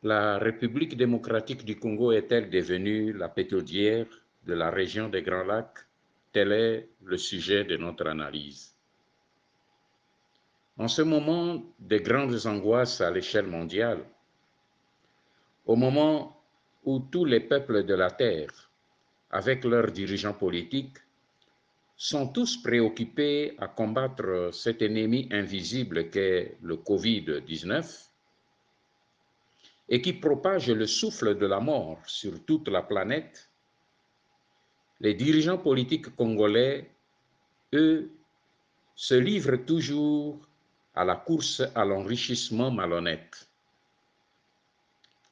La République démocratique du Congo est-elle devenue la pétrolière de la région des Grands Lacs? Tel est le sujet de notre analyse. En ce moment de grandes angoisses à l'échelle mondiale, au moment où tous les peuples de la Terre, avec leurs dirigeants politiques, sont tous préoccupés à combattre cet ennemi invisible qu'est le Covid-19 et qui propage le souffle de la mort sur toute la planète, les dirigeants politiques congolais, eux, se livrent toujours à la course à l'enrichissement malhonnête.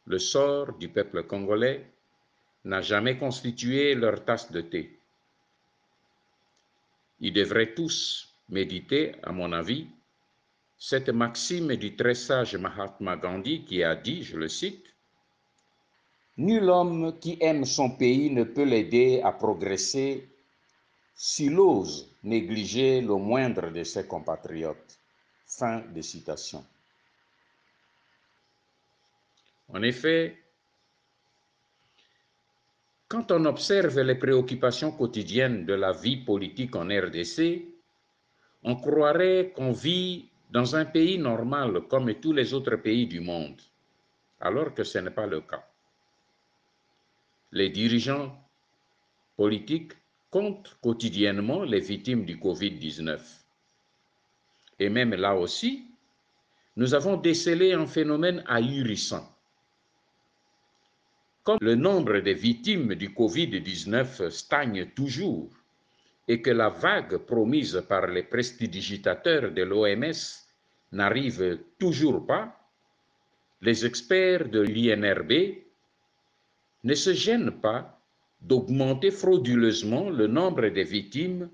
Le sort du peuple congolais n'a jamais constitué leur tasse de thé. Ils devraient tous méditer, à mon avis, cette maxime du très sage Mahatma Gandhi qui a dit, je le cite, « Nul homme qui aime son pays ne peut l'aider à progresser s'il ose négliger le moindre de ses compatriotes. » Fin de citation. En effet, quand on observe les préoccupations quotidiennes de la vie politique en RDC, on croirait qu'on vit dans un pays normal comme tous les autres pays du monde, alors que ce n'est pas le cas. Les dirigeants politiques comptent quotidiennement les victimes du Covid-19. Et même là aussi, nous avons décelé un phénomène ahurissant. Comme le nombre de victimes du Covid-19 stagne toujours et que la vague promise par les prestidigitateurs de l'OMS n'arrive toujours pas, les experts de l'INRB ne se gênent pas d'augmenter frauduleusement le nombre de victimes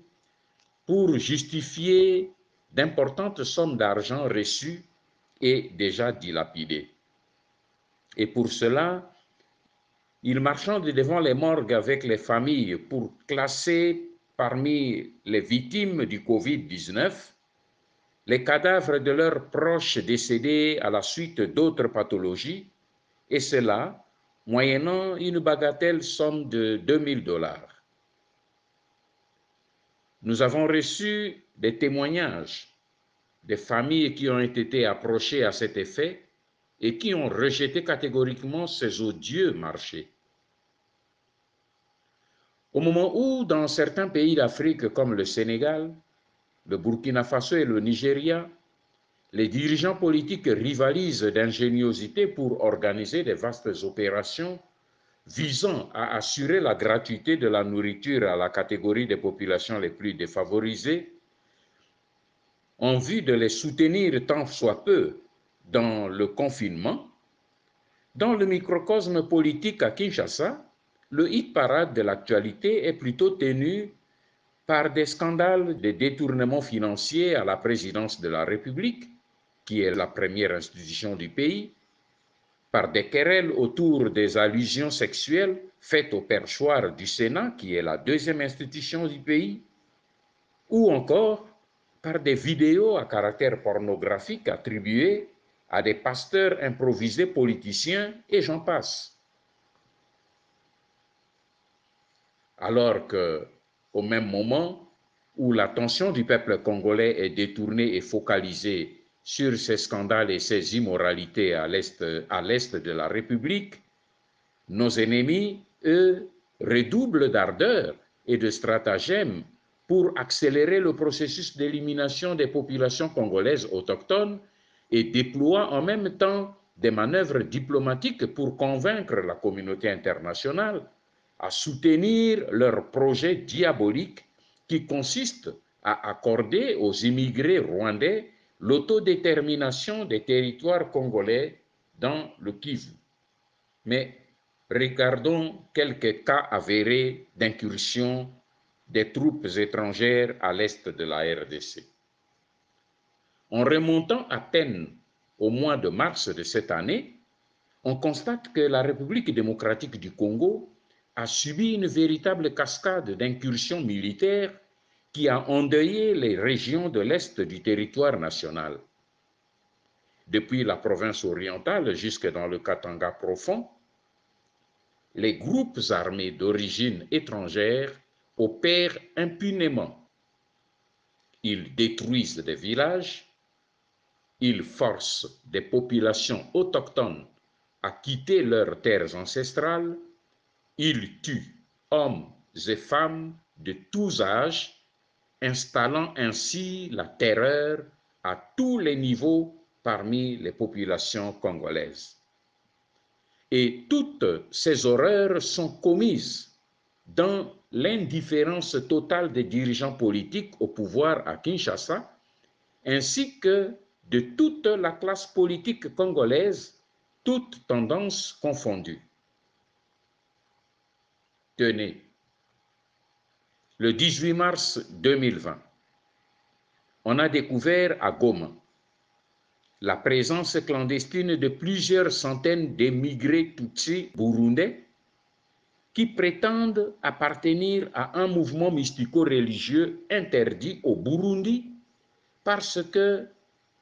pour justifier d'importantes sommes d'argent reçues et déjà dilapidées. Et pour cela, ils marchandent devant les morgues avec les familles pour classer parmi les victimes du Covid-19 les cadavres de leurs proches décédés à la suite d'autres pathologies, et cela moyennant une bagatelle somme de $2000. Nous avons reçu des témoignages des familles qui ont été approchées à cet effet et qui ont rejeté catégoriquement ces odieux marchés. Au moment où, dans certains pays d'Afrique comme le Sénégal, le Burkina Faso et le Nigeria, les dirigeants politiques rivalisent d'ingéniosité pour organiser de vastes opérations visant à assurer la gratuité de la nourriture à la catégorie des populations les plus défavorisées, en vue de les soutenir tant soit peu dans le confinement, dans le microcosme politique à Kinshasa, le hit-parade de l'actualité est plutôt tenu par des scandales de détournement financier à la présidence de la République, qui est la première institution du pays, par des querelles autour des allusions sexuelles faites au perchoir du Sénat, qui est la deuxième institution du pays, ou encore par des vidéos à caractère pornographique attribuées à des pasteurs improvisés politiciens, et j'en passe. Alors que, au même moment où l'attention du peuple congolais est détournée et focalisée sur ces scandales et ces immoralités à l'est de la République, nos ennemis, eux, redoublent d'ardeur et de stratagèmes pour accélérer le processus d'élimination des populations congolaises autochtones et déploient en même temps des manœuvres diplomatiques pour convaincre la communauté internationale à soutenir leur projet diabolique qui consiste à accorder aux immigrés rwandais l'autodétermination des territoires congolais dans le Kivu. Mais regardons quelques cas avérés d'incursion des troupes étrangères à l'est de la RDC. En remontant à peine au mois de mars de cette année, on constate que la République démocratique du Congo a subi une véritable cascade d'incursions militaires qui a endeuillé les régions de l'est du territoire national. depuis la province orientale jusque dans le Katanga profond, les groupes armés d'origine étrangère opèrent impunément. Ils détruisent des villages, ils forcent des populations autochtones à quitter leurs terres ancestrales, ils tuent hommes et femmes de tous âges, installant ainsi la terreur à tous les niveaux parmi les populations congolaises. Et toutes ces horreurs sont commises dans l'indifférence totale des dirigeants politiques au pouvoir à Kinshasa, ainsi que de toute la classe politique congolaise, toutes tendances confondues. Tenez, le 18 mars 2020, on a découvert à Goma la présence clandestine de plusieurs centaines d'émigrés Tutsis burundais qui prétendent appartenir à un mouvement mystico-religieux interdit au Burundi parce que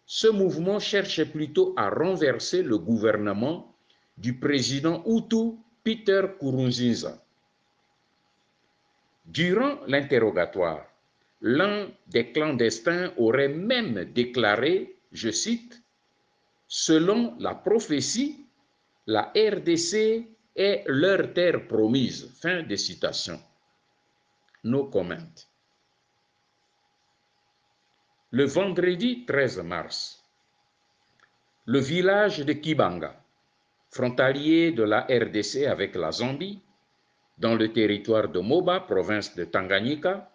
ce mouvement cherche plutôt à renverser le gouvernement du président Hutu Peter Nkurunziza. Durant l'interrogatoire, l'un des clandestins aurait même déclaré, je cite, « Selon la prophétie, la RDC est leur terre promise ». Fin de citation. No comment. Le vendredi 13 mars, le village de Kibanga, frontalier de la RDC avec la Zambie, dans le territoire de Moba, province de Tanganyika,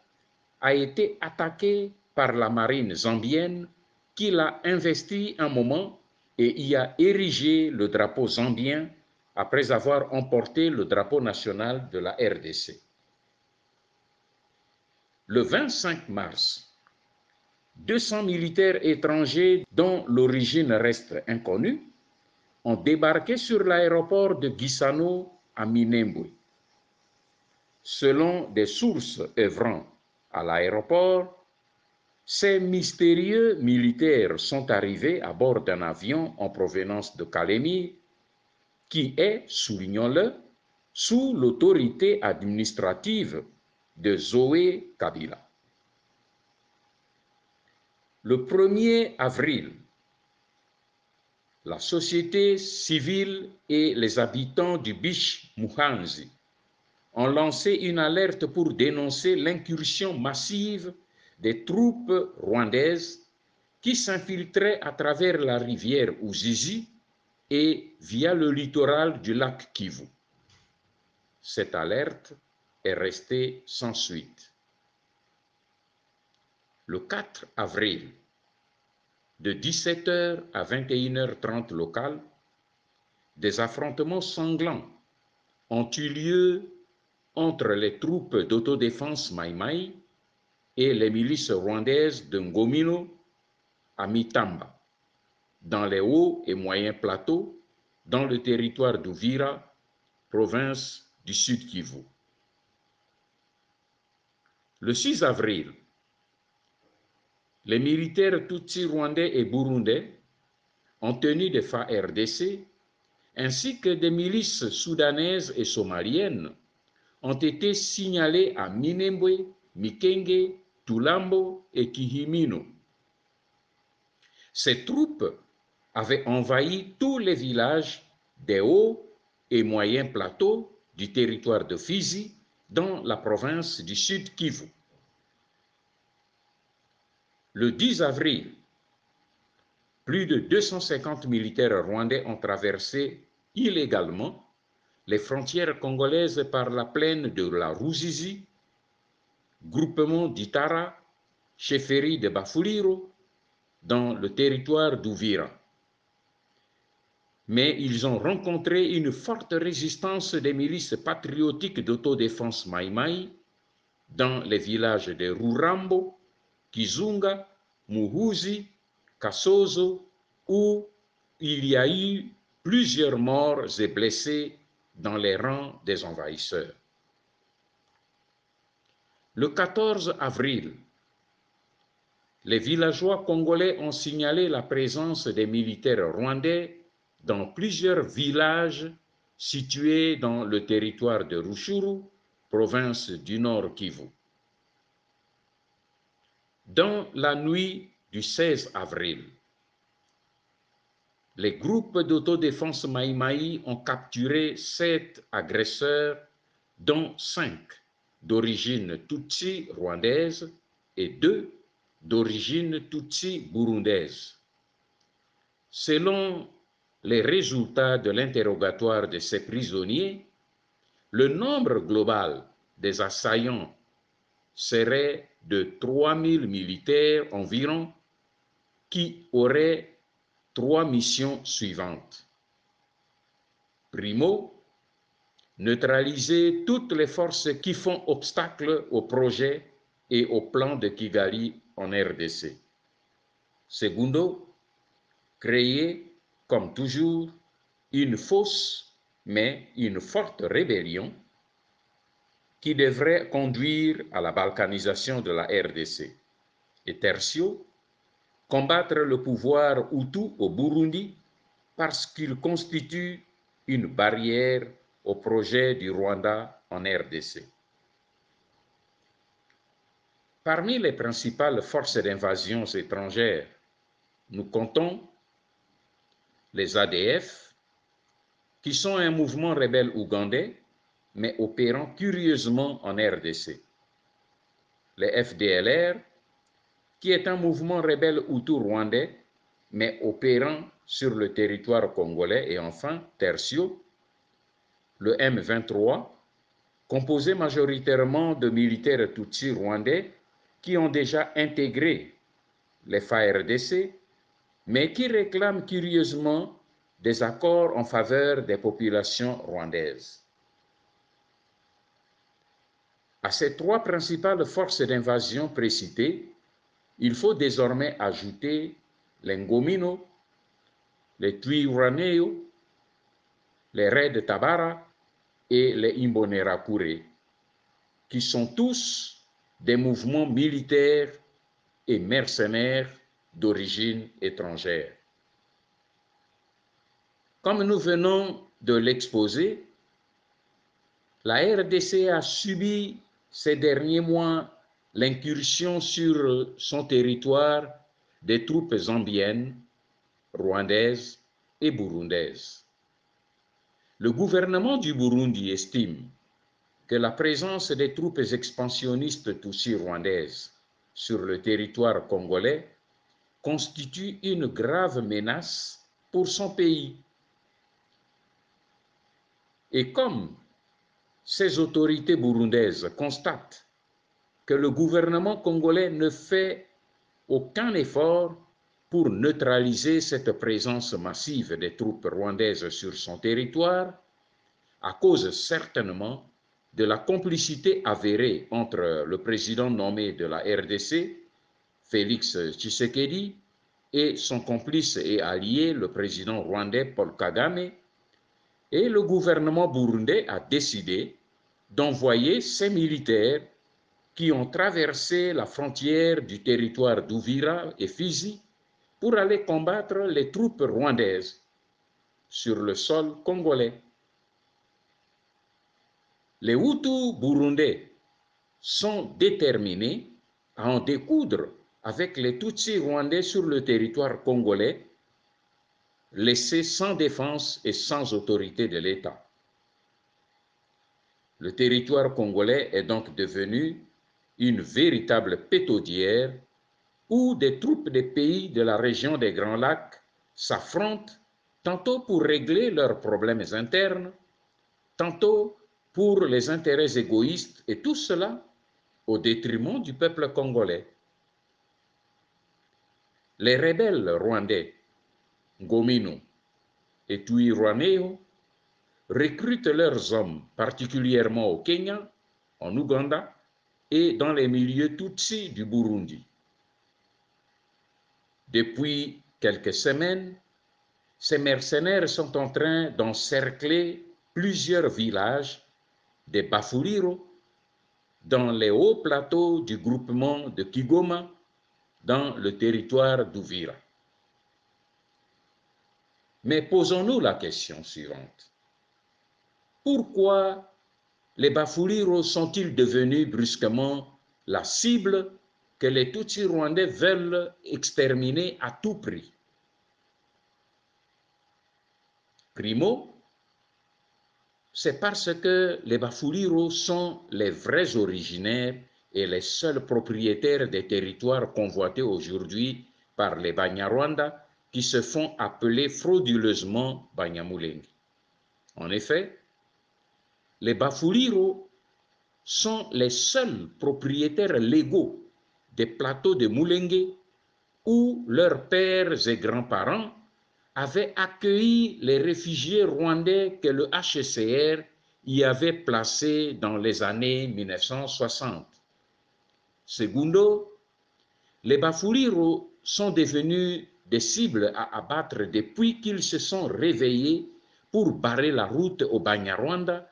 a été attaqué par la marine zambienne qui l'a investi un moment et y a érigé le drapeau zambien après avoir emporté le drapeau national de la RDC. Le 25 mars, 200 militaires étrangers dont l'origine reste inconnue ont débarqué sur l'aéroport de Gisano à Minembwe. Selon des sources œuvrant à l'aéroport, ces mystérieux militaires sont arrivés à bord d'un avion en provenance de Kalemi qui est, soulignons-le, sous l'autorité administrative de Zoé Kabila. Le 1er avril, la société civile et les habitants du Bish Muhanzi ont lancé une alerte pour dénoncer l'incursion massive des troupes rwandaises qui s'infiltraient à travers la rivière Ouzizi et via le littoral du lac Kivu. Cette alerte est restée sans suite. Le 4 avril, de 17h à 21h30 locales, des affrontements sanglants ont eu lieu entre les troupes d'autodéfense Maï-Maï et les milices rwandaises de Ngomino à Mitamba, dans les hauts et moyens plateaux, dans le territoire d'Uvira, province du Sud Kivu. Le 6 avril, les militaires Tutsis rwandais et burundais en tenue de FARDC, ainsi que des milices soudanaises et somaliennes, ont été signalés à Minembwe, Mikenge, Tulambo et Kihimino. Ces troupes avaient envahi tous les villages des hauts et moyens plateaux du territoire de Fizi dans la province du Sud Kivu. Le 10 avril, plus de 250 militaires rwandais ont traversé illégalement les frontières congolaises par la plaine de la Ruzizi, groupement d'Itara, chefferie de Bafuliro, dans le territoire d'Uvira. Mais ils ont rencontré une forte résistance des milices patriotiques d'autodéfense Maï-Maï dans les villages de Rurambo, Kizunga, Muhuzi, Kasozo, où il y a eu plusieurs morts et blessés dans les rangs des envahisseurs. Le 14 avril, Les villageois congolais ont signalé la présence des militaires rwandais dans plusieurs villages situés dans le territoire de Rutshuru, province du Nord Kivu. Dans la nuit du 16 avril, les groupes d'autodéfense Maï-Maï ont capturé 7 agresseurs, dont 5 d'origine Tutsi rwandaise et 2 d'origine Tutsi burundaise. Selon les résultats de l'interrogatoire de ces prisonniers, le nombre global des assaillants serait de 3000 militaires environ qui auraient 3 missions suivantes. Primo, neutraliser toutes les forces qui font obstacle au projet et au plan de Kigali en RDC. Secondo, créer, comme toujours, une fausse mais une forte rébellion qui devrait conduire à la balkanisation de la RDC. Et tertio, combattre le pouvoir Hutu au Burundi parce qu'il constitue une barrière au projet du Rwanda en RDC. Parmi les principales forces d'invasion étrangères, nous comptons les ADF, qui sont un mouvement rebelle ougandais, mais opérant curieusement en RDC. Les FDLR, qui est un mouvement rebelle hutu-rwandais, mais opérant sur le territoire congolais. Et enfin, tertio, le M23, composé majoritairement de militaires tutsis rwandais qui ont déjà intégré les FARDC, mais qui réclament curieusement des accords en faveur des populations rwandaises. À ces 3 principales forces d'invasion précitées, il faut désormais ajouter les Ngomino, les Twirwaneho, les Red Tabara et les Imbonerakure, qui sont tous des mouvements militaires et mercenaires d'origine étrangère. Comme nous venons de l'exposer, la RDC a subi ces derniers mois l'incursion sur son territoire des troupes zambiennes, rwandaises et burundaises. Le gouvernement du Burundi estime que la présence des troupes expansionnistes tutsi rwandaises sur le territoire congolais constitue une grave menace pour son pays. Et comme ces autorités burundaises constatent que le gouvernement congolais ne fait aucun effort pour neutraliser cette présence massive des troupes rwandaises sur son territoire, à cause certainement de la complicité avérée entre le président nommé de la RDC, Félix Tshisekedi, et son complice et allié, le président rwandais Paul Kagame, et le gouvernement burundais a décidé d'envoyer ses militaires qui ont traversé la frontière du territoire d'Uvira et Fizi pour aller combattre les troupes rwandaises sur le sol congolais. Les Hutus burundais sont déterminés à en découdre avec les Tutsis rwandais sur le territoire congolais, laissés sans défense et sans autorité de l'État. Le territoire congolais est donc devenu une véritable pétaudière où des troupes des pays de la région des Grands Lacs s'affrontent tantôt pour régler leurs problèmes internes, tantôt pour les intérêts égoïstes, et tout cela au détriment du peuple congolais. Les rebelles rwandais, Ngomino et Twirwaneho, recrutent leurs hommes particulièrement au Kenya, en Ouganda et dans les milieux Tutsi du Burundi. Depuis quelques semaines, ces mercenaires sont en train d'encercler plusieurs villages des Bafuliro dans les hauts plateaux du groupement de Kigoma, dans le territoire d'Ouvira. Mais posons-nous la question suivante. Pourquoi les Bafouliros sont-ils devenus brusquement la cible que les Tutsis rwandais veulent exterminer à tout prix? Primo, c'est parce que les Bafouliros sont les vrais originaires et les seuls propriétaires des territoires convoités aujourd'hui par les Banyarwanda qui se font appeler frauduleusement Banyamulenge. En effet, les Bafouliros sont les seuls propriétaires légaux des plateaux de Mulenge où leurs pères et grands-parents avaient accueilli les réfugiés rwandais que le HCR y avait placés dans les années 1960. Segundo, les Bafouliros sont devenus des cibles à abattre depuis qu'ils se sont réveillés pour barrer la route aux Banyarwanda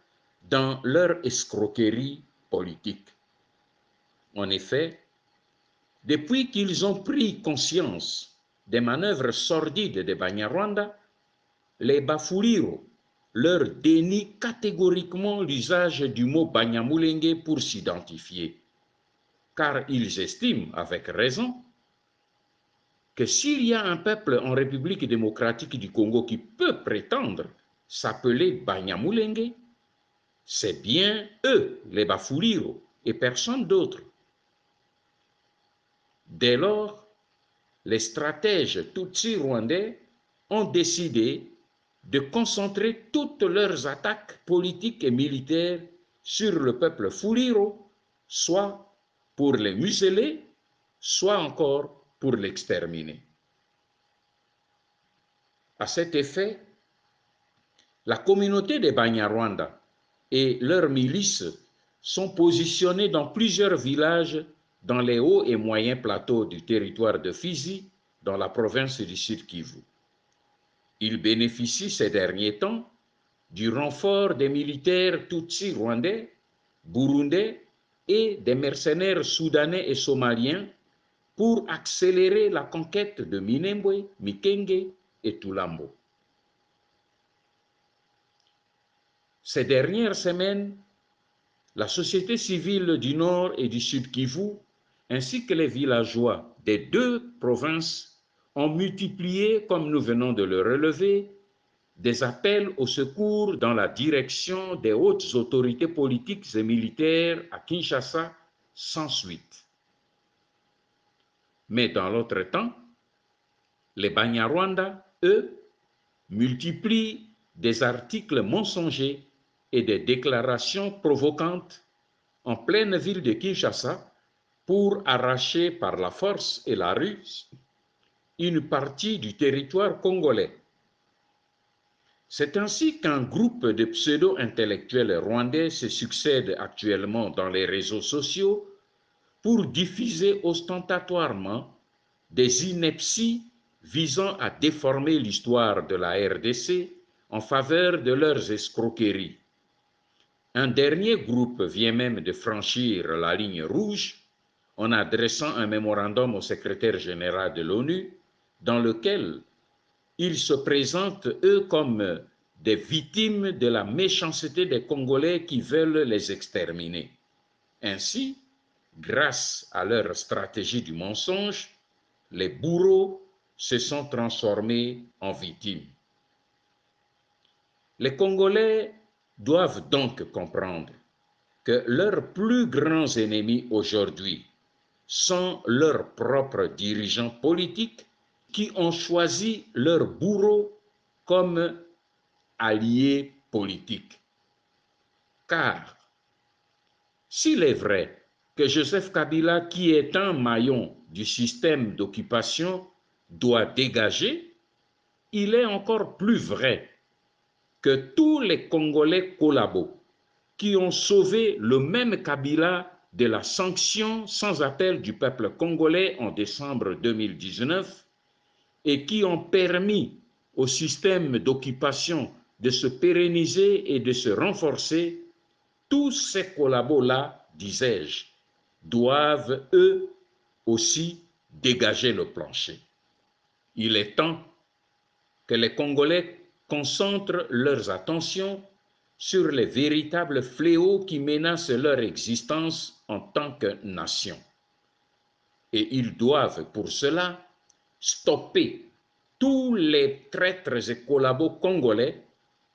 dans leur escroquerie politique. En effet, depuis qu'ils ont pris conscience des manœuvres sordides des Banyarwanda, les Bafouliros leur dénient catégoriquement l'usage du mot Banyamulenge pour s'identifier, car ils estiment, avec raison, que s'il y a un peuple en République démocratique du Congo qui peut prétendre s'appeler Banyamulenge, c'est bien eux, les Bafouliros, et personne d'autre. Dès lors, les stratèges Tutsis rwandais ont décidé de concentrer toutes leurs attaques politiques et militaires sur le peuple Fuliro, soit pour les museler, soit encore pour l'exterminer. À cet effet, la communauté des Banyarwanda et leurs milices sont positionnés dans plusieurs villages dans les hauts et moyens plateaux du territoire de Fizi, dans la province du Sud Kivu. Ils bénéficient ces derniers temps du renfort des militaires Tutsis rwandais, burundais et des mercenaires soudanais et somaliens pour accélérer la conquête de Minembwe, Mikenge et Tulambo. Ces dernières semaines, la société civile du Nord et du Sud Kivu, ainsi que les villageois des deux provinces, ont multiplié, comme nous venons de le relever, des appels au secours dans la direction des hautes autorités politiques et militaires à Kinshasa sans suite. Mais dans l'autre temps, les Banyarwanda, eux, multiplient des articles mensongers et des déclarations provocantes en pleine ville de Kinshasa pour arracher par la force et la ruse une partie du territoire congolais. C'est ainsi qu'un groupe de pseudo-intellectuels rwandais se succède actuellement dans les réseaux sociaux pour diffuser ostentatoirement des inepties visant à déformer l'histoire de la RDC en faveur de leurs escroqueries. Un dernier groupe vient même de franchir la ligne rouge en adressant un mémorandum au secrétaire général de l'ONU dans lequel ils se présentent, eux, comme des victimes de la méchanceté des Congolais qui veulent les exterminer. Ainsi, grâce à leur stratégie du mensonge, les bourreaux se sont transformés en victimes. Les Congolais doivent donc comprendre que leurs plus grands ennemis aujourd'hui sont leurs propres dirigeants politiques qui ont choisi leurs bourreaux comme alliés politiques. Car s'il est vrai que Joseph Kabila, qui est un maillon du système d'occupation, doit dégager, il est encore plus vrai que tous les Congolais collabos qui ont sauvé le même Kabila de la sanction sans appel du peuple congolais en décembre 2019 et qui ont permis au système d'occupation de se pérenniser et de se renforcer, tous ces collabos-là, disais-je, doivent eux aussi dégager le plancher. Il est temps que les Congolais concentrent leurs attentions sur les véritables fléaux qui menacent leur existence en tant que nation. Et ils doivent pour cela stopper tous les traîtres et collabos congolais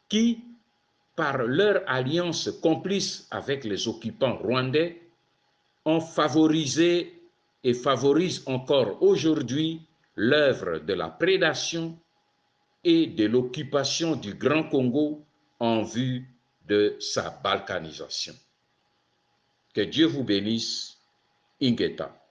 qui, par leur alliance complice avec les occupants rwandais, ont favorisé et favorisent encore aujourd'hui l'œuvre de la prédation et de l'occupation du Grand Congo en vue de sa balkanisation. Que Dieu vous bénisse, Ingeta.